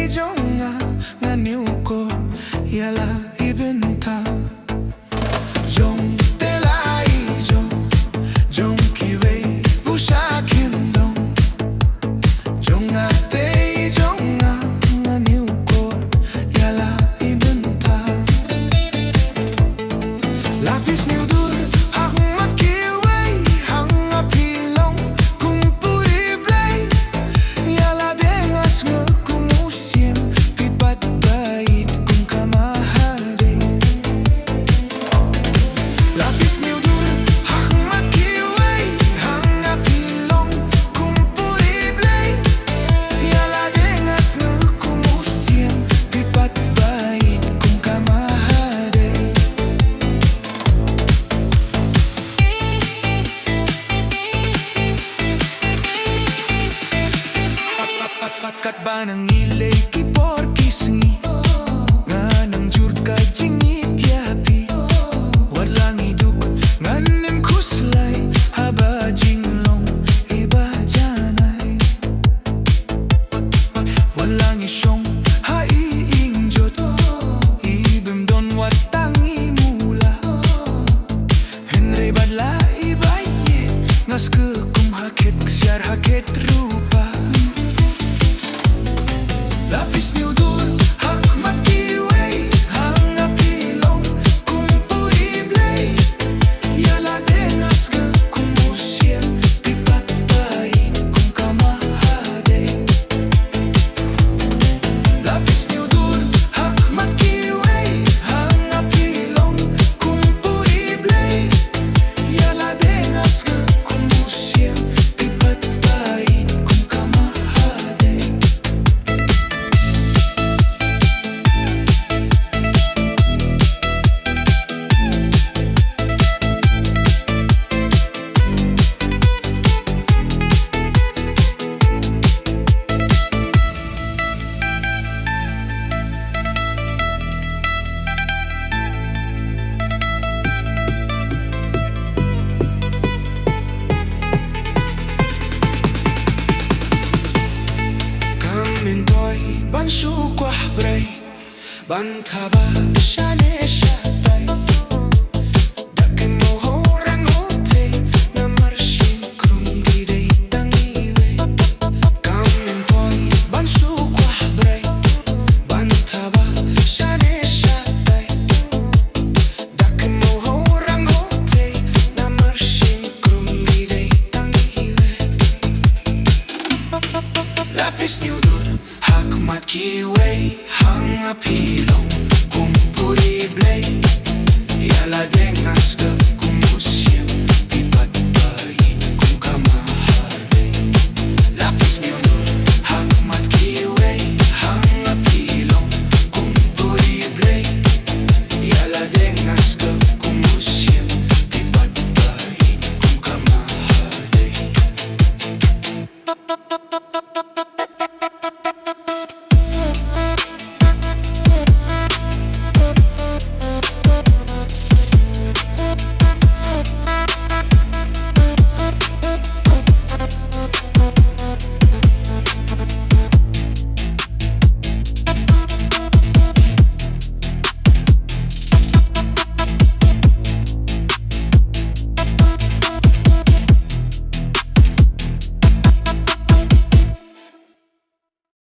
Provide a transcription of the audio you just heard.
Jong nga niuko yala ibenta Jong telai Jong kiwe bushakin dong Jong ate Jong nga niuko yala ibenta lapis niudur hakmat kiwe hanga pilong kung puri blay yala dengas ngekumusiem pipat bait kung kamahade lapis niudur hakmat kiwe hanga pilong kung puri blay yala dengas ngekumusiem pipat bait kung kamahade Pakat ba ng ilay kipor kisngi nga nang jurka jingit yapi walang iduk nganem kuslay haba jinglong iba janay walang isyong haiingjot ibem don watang imula henry badla ibayet ngas ke kum hakit siar hakit rupa lapis niudur hakmat kiwe hanga pilong kung puri blay yala dengas ngekumusiem pipat bait kung kamahade lapis niudur hakmat kiwe hanga pilong kung puri blay yala dengas ngekumusiem pipat bait kung kamahade Mintoy banshu kwa bray bantaba shane shatay dake mo orang hote na marshin krungi de tangiwe mintoy banshu kwa bray bantaba shane shatay dake mo orang hote na marshin krungi de tangiwe lapis niudur hakmat kiwe hanga pilong kung puri blay yala dengas